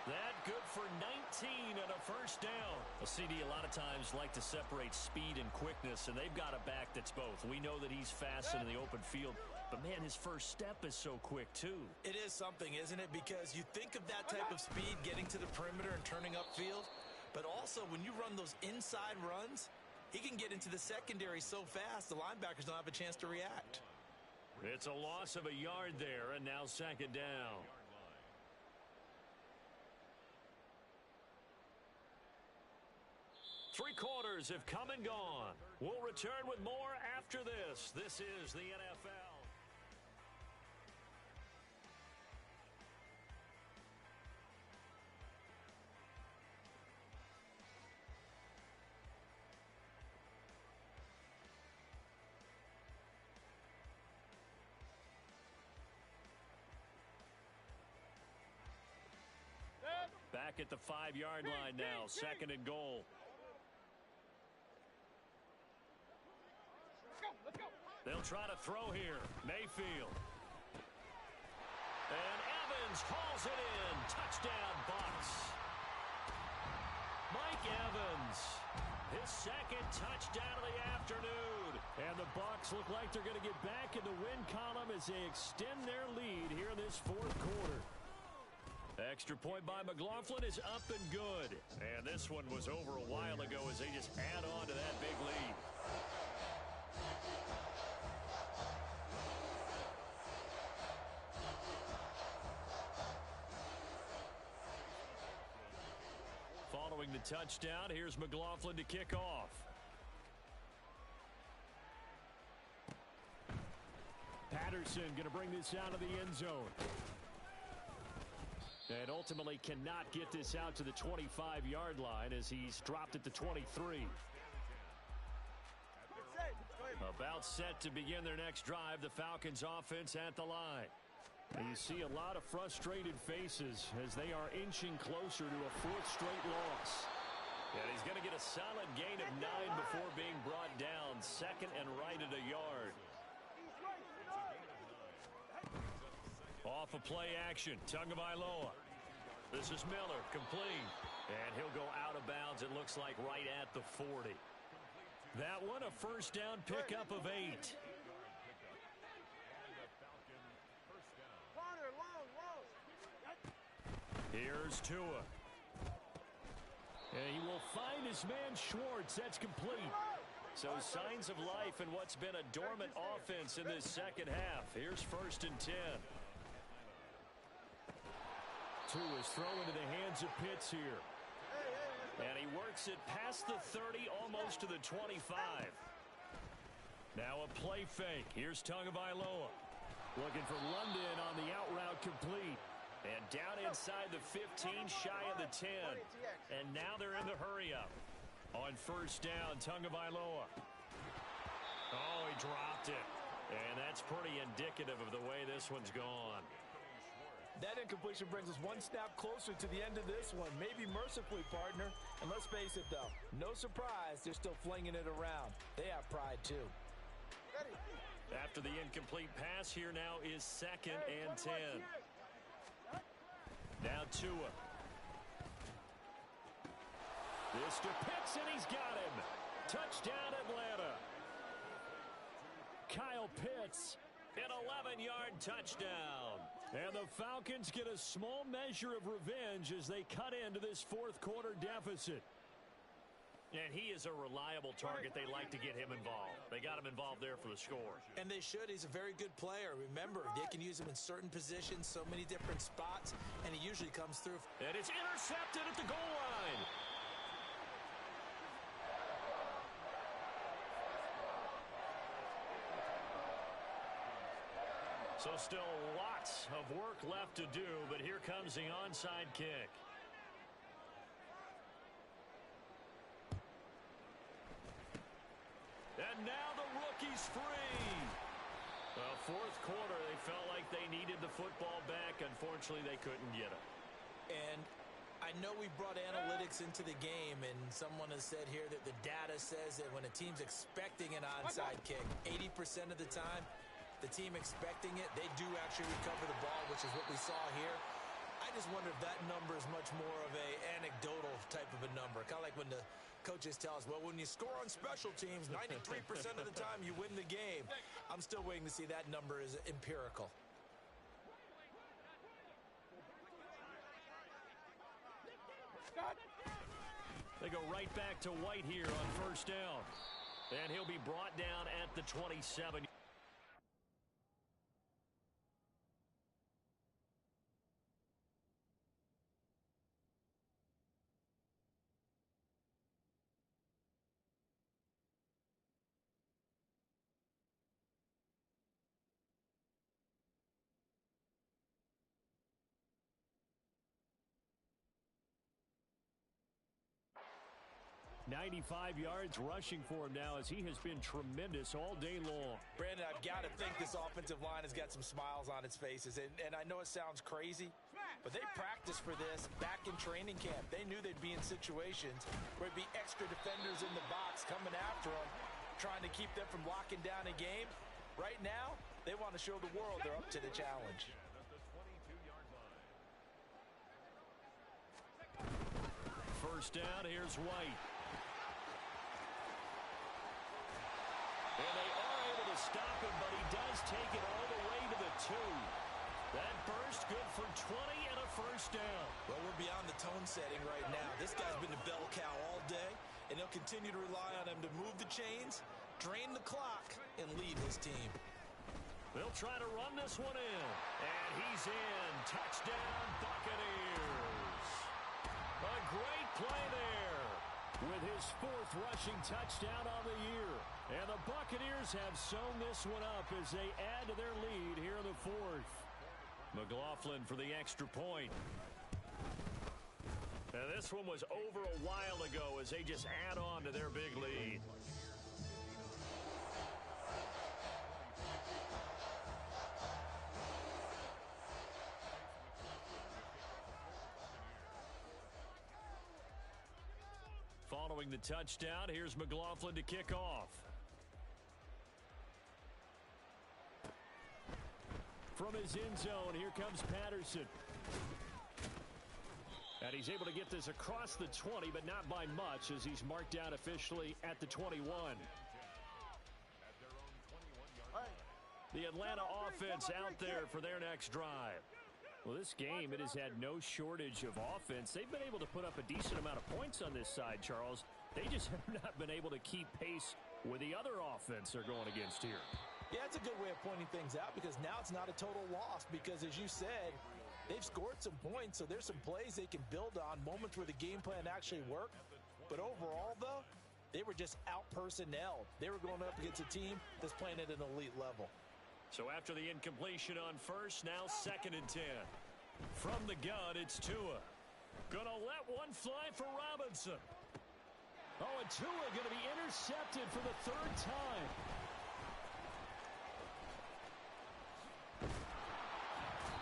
That good for 19 and a first down. A CD a lot of times like to separate speed and quickness, and they've got a back that's both. We know that he's fast in the open field, but man, his first step is so quick too. It is something, isn't it? Because you think of that type of speed getting to the perimeter and turning upfield, but also when you run those inside runs, He can get into the secondary so fast, the linebackers don't have a chance to react. It's a loss of a yard there, and now second down. Three quarters have come and gone. We'll return with more after this. This is the NFL. Back at the 5-yard line now, second and goal. Let's go. They'll try to throw here. Mayfield. And Evans hauls it in. Touchdown, Bucs. Mike Evans, his second touchdown of the afternoon. And the Bucs look like they're going to get back in the win column as they extend their lead here in this fourth quarter. Extra point by McLaughlin is up and good. And this one was over a while ago as they just add on to that big lead. Following the touchdown, here's McLaughlin to kick off. Patterson going to bring this out of the end zone. And ultimately cannot get this out to the 25-yard line as he's dropped at the 23. About set to begin their next drive, the Falcons offense at the line. And you see a lot of frustrated faces as they are inching closer to a fourth straight loss. And he's going to get a solid gain of 9 before being brought down. Second and right at a yard. Off of play action, Tagovailoa. This is Miller, complete. And he'll go out of bounds, it looks like, right at the 40. That one, a first down pickup of 8. Here's Tua. And he will find his man Schwartz. That's complete. So signs of life in what's been a dormant offense in this second half. Here's first and 10. Tua's thrown into the hands of Pitts here. And he works it past the 30, almost to the 25. Now a play fake. Here's Tagovailoa. Looking for London on the out route, complete. And down inside the 15, shy of the 10. And now they're in the hurry-up. On first down, Tagovailoa. Oh, he dropped it. And that's pretty indicative of the way this one's gone. That incompletion brings us one snap closer to the end of this one. Maybe mercifully, partner. And let's face it, though, no surprise, they're still flinging it around. They have pride, too. After the incomplete pass, here now is second and 10. Now Tua. This to Pitts, and he's got him. Touchdown, Atlanta. Kyle Pitts, an 11-yard touchdown. And the Falcons get a small measure of revenge as they cut into this fourth quarter deficit. And he is a reliable target. They like to get him involved. They got him involved there for the score. And they should. He's a very good player. Remember, they can use him in certain positions, so many different spots, and he usually comes through. And it's intercepted at the goal line. So still lots of work left to do, but here comes the onside kick. And now the rookie's free. Fourth quarter, they felt like they needed the football back. Unfortunately, they couldn't get it. And I know we brought analytics into the game, and someone has said here that the data says that when a team's expecting an onside kick, 80% of the time, the team expecting it, they do actually recover the ball, which is what we saw here. I just wonder if that number is much more of a anecdotal type of a number. Kind of like when the coaches tell us, well, when you score on special teams, 93% of the time you win the game. I'm still waiting to see that number is empirical. They go right back to White here on first down. And he'll be brought down at the 27. .95 yards rushing for him now as he has been tremendous all day long. Brandon, I've got to think this offensive line has got some smiles on its faces. And I know it sounds crazy, but they practiced for this back in training camp. They knew they'd be in situations where it'd be extra defenders in the box coming after them, trying to keep them from locking down a game. Right now, they want to show the world they're up to the challenge. First down, here's White. And they are able to stop him, but he does take it all the way to the 2. That burst good for 20 and a first down. Well, we're beyond the tone setting right now. This guy's been a bell cow all day, and he'll continue to rely on him to move the chains, drain the clock, and lead his team. They'll try to run this one in. And he's in. Touchdown, Buccaneers. A great play there with his 4th rushing touchdown on the year. And the Buccaneers have sewn this one up as they add to their lead here in the 4th. McLaughlin for the extra point. And this one was over a while ago as they just add on to their big lead. Following the touchdown, here's McLaughlin to kick off. From his end zone, here comes Patterson. And he's able to get this across the 20, but not by much as he's marked down officially at the 21. The Atlanta offense out there for their next drive. Well, this game, it has had no shortage of offense. They've been able to put up a decent amount of points on this side, Charles. They just have not been able to keep pace with the other offense they're going against here. Yeah, it's a good way of pointing things out because now it's not a total loss because, as you said, they've scored some points, so there's some plays they can build on, moments where the game plan actually worked. But overall, though, they were just out-personnelled. They were going up against a team that's playing at an elite level. So after the incompletion on first, now 2nd and 10. From the gun, it's Tua. Gonna let one fly for Robinson. Oh, and Tua gonna be intercepted for the 3rd time.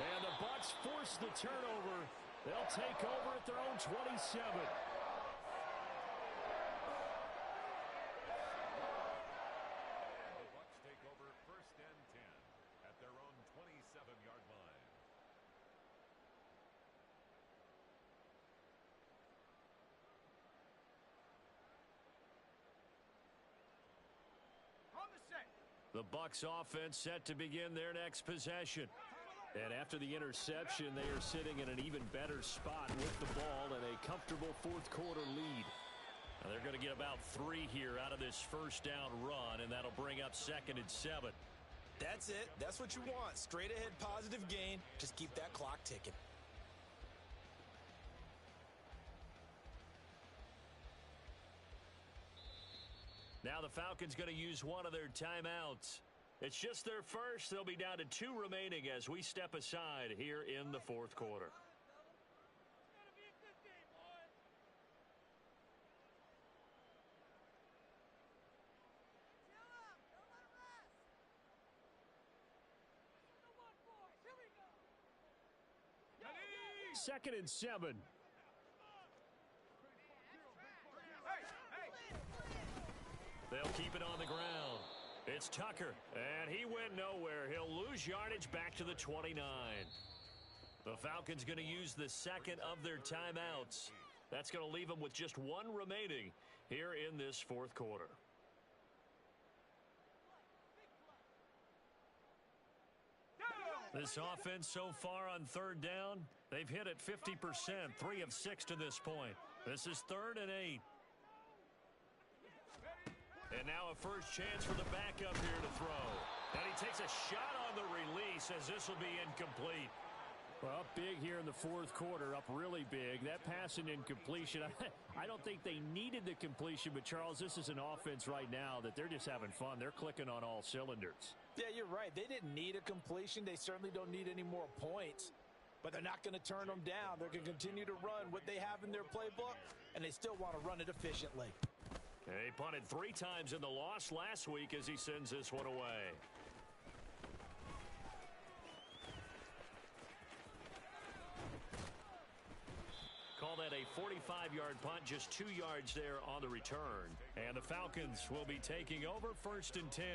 And the Bucs force the turnover. They'll take over at their own 27. The Bucs offense set to begin their next possession. And after the interception, they are sitting in an even better spot with the ball and a comfortable 4th quarter lead. Now they're going to get about 3 here out of this first down run, and that'll bring up 2nd and 7. That's it. That's what you want. Straight ahead positive gain. Just keep that clock ticking. Now the Falcons going to use one of their timeouts. It's just their first. They'll be down to 2 remaining as we step aside here in the 4th quarter. Second and 7. They'll keep it on the ground. It's Tucker, and he went nowhere. He'll lose yardage back to the 29. The Falcons going to use the 2nd of their timeouts. That's going to leave them with just 1 remaining here in this 4th quarter. This offense so far on 3rd down, they've hit it 50%, 3 of 6 to this point. This is 3rd and 8. And now a first chance for the backup here to throw. And he takes a shot on the release as this will be incomplete. Well, up big here in the fourth quarter, up really big. That pass and incompletion, I don't think they needed the completion, but Charles, this is an offense right now that they're just having fun. They're clicking on all cylinders. Yeah, you're right. They didn't need a completion. They certainly don't need any more points, but they're not going to turn them down. They're going to continue to run what they have in their playbook, and they still want to run it efficiently. He punted 3 times in the loss last week as he sends this one away. Call that a 45-yard punt, just 2 yards there on the return. And the Falcons will be taking over 1st and 10.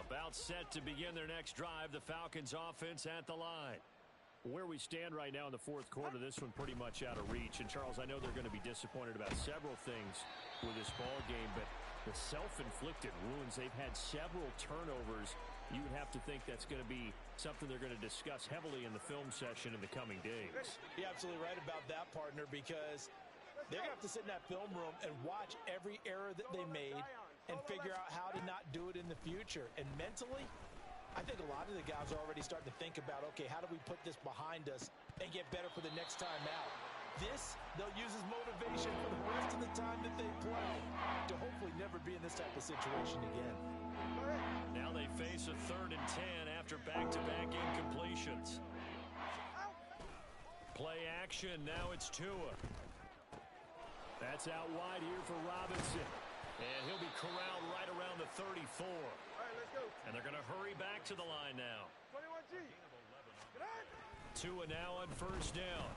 About set to begin their next drive, the Falcons offense at the line. Where we stand right now in the fourth quarter, this one pretty much out of reach. And, Charles, I know they're going to be disappointed about several things with this ball game, but the self-inflicted wounds, they've had several turnovers. You would have to think that's going to be something they're going to discuss heavily in the film session in the coming days. You're absolutely right about that, partner, because they're going to have to sit in that film room and watch every error that they made and figure out how to not do it in the future. And mentally, I think a lot of the guys are already starting to think about, okay, how do we put this behind us and get better for the next time out? This, they'll use as motivation for the rest of the time that they play to hopefully never be in this type of situation again. Now they face a 3rd and 10 after back-to-back incompletions. Play action, now it's Tua. That's out wide here for Robinson. And he'll be corralled right around the 34. All right, let's go. And they're going to hurry back to the line now. 21G. Tua now on 1st down.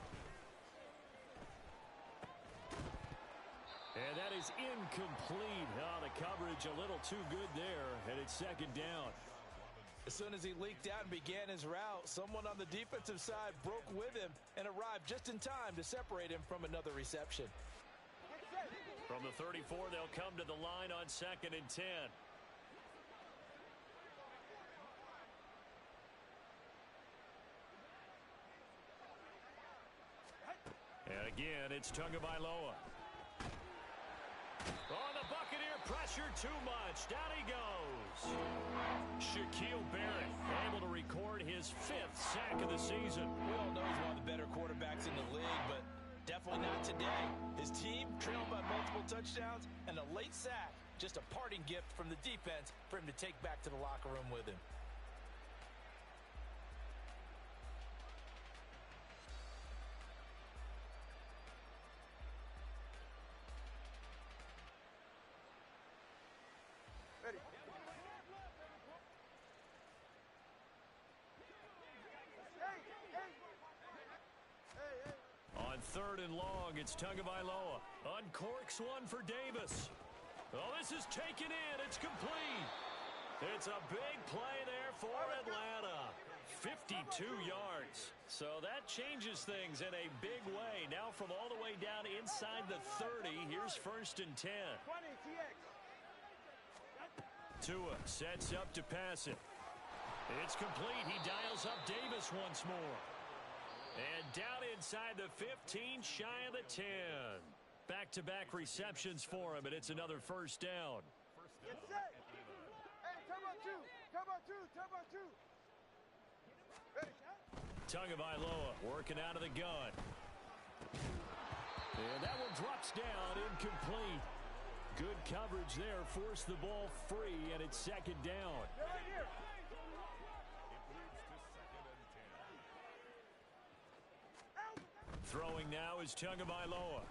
And that is incomplete. Oh, the coverage a little too good there, and it's 2nd down. As soon as he leaked out and began his route, someone on the defensive side broke with him and arrived just in time to separate him from another reception. From the 34, they'll come to the line on 2nd and 10. And again, it's Tagovailoa. Oh, the Buccaneer pressure too much. Down he goes. Shaquille Barrett able to record his 5th sack of the season. We all know he's one of the better quarterbacks in the league, but definitely not today. His team trailed by multiple touchdowns, and a late sack, just a parting gift from the defense for him to take back to the locker room with him. Ready. On 3rd and long, it's Tagovailoa. Uncorks one for Davis. Oh, this is taken in. It's complete. It's a big play there for Atlanta. 52 yards. So that changes things in a big way. Now from all the way down inside the 30, here's 1st and 10. 20 TX. Tua sets up to pass it. It's complete. He dials up Davis once more. And down inside the 15, shy of the 10. Back-to-back receptions for him, and it's another 1st down. Get set. Hey, turbo 2. Turbo 2. Turbo 2. Ready. Tagovailoa working out of the gun. And that one drops down, incomplete. Good coverage there, forced the ball free, and it's 2nd down. Get right here. Throwing now is Tagovailoa.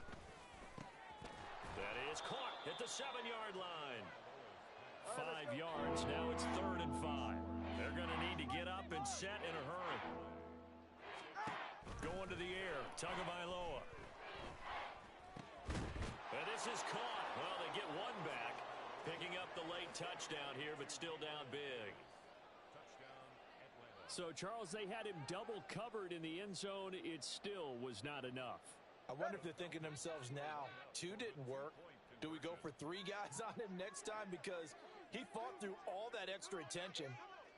That is caught at the 7-yard line. 5 yards, now it's 3rd and 5. They're going to need to get up and set in a hurry. Going to the air, Tagovailoa. And this is caught. Well, they get one back. Picking up the late touchdown here, but still down big. So, Charles, they had him double covered in the end zone. It still was not enough. I wonder if they're thinking to themselves now, 2 didn't work. Do we go for 3 guys on him next time? Because he fought through all that extra attention,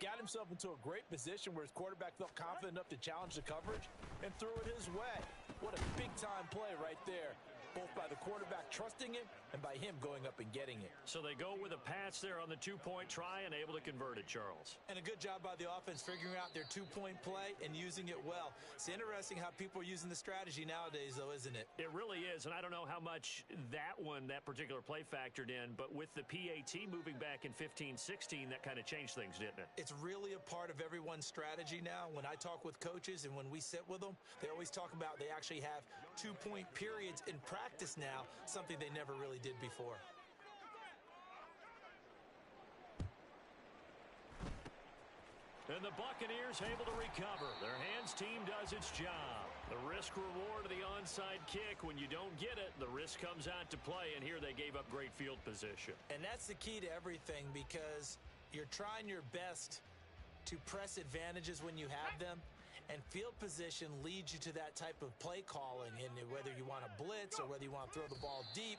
got himself into a great position where his quarterback felt confident enough to challenge the coverage and threw it his way. What a big-time play right there, both by the quarterback trusting him and by him going up and getting it. So they go with a pass there on the two-point try and able to convert it, Charles. And a good job by the offense figuring out their two-point play and using it well. It's interesting how people are using the strategy nowadays, though, isn't it? It really is, and I don't know how much that particular play factored in, but with the PAT moving back in 15-16, that kind of changed things, didn't it? It's really a part of everyone's strategy now. When I talk with coaches and when we sit with them, they always talk about they actually have two-point periods in practice now, something they never really did before. And the Buccaneers able to recover. Their hands team does its job. The risk reward of the onside kick. When you don't get it, the risk comes out to play, and here they gave up great field position. And that's the key to everything, because you're trying your best to press advantages when you have them, and field position leads you to that type of play calling. And whether you want to blitz or whether you want to throw the ball deep,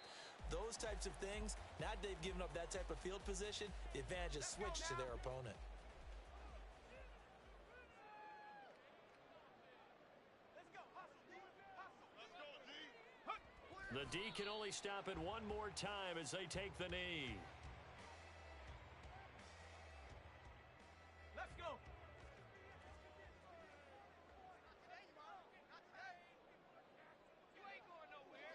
those types of things, now that they've given up that type of field position, the advantage is switched to their opponent. The D can only stop it one more time as they take the knee. Let's go. You ain't going nowhere.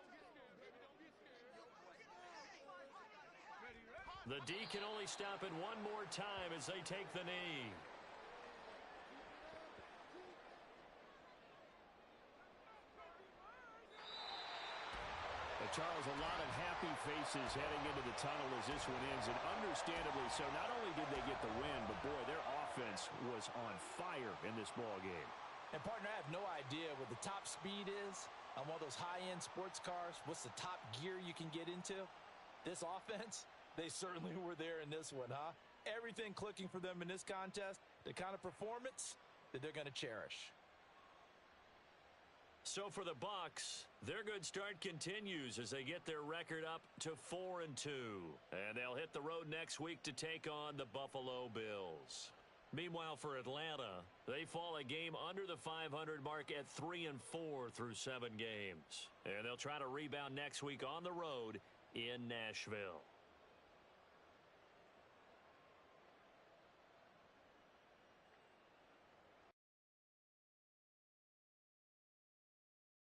The D can only stop it one more time as they take the knee. Charles, a lot of happy faces heading into the tunnel as this one ends, and understandably so. Not only did they get the win, but boy, their offense was on fire in this ball game. And partner, I have no idea what the top speed is on one of those high-end sports cars. What's the top gear you can get into? This offense, they certainly were there in this one, huh? Everything clicking for them in this contest, the kind of performance that they're going to cherish. So for the Bucs, their good start continues as they get their record up to 4-2. And they'll hit the road next week to take on the Buffalo Bills. Meanwhile, for Atlanta, they fall a game under the 500 mark at 3-4 through 7 games. And they'll try to rebound next week on the road in Nashville.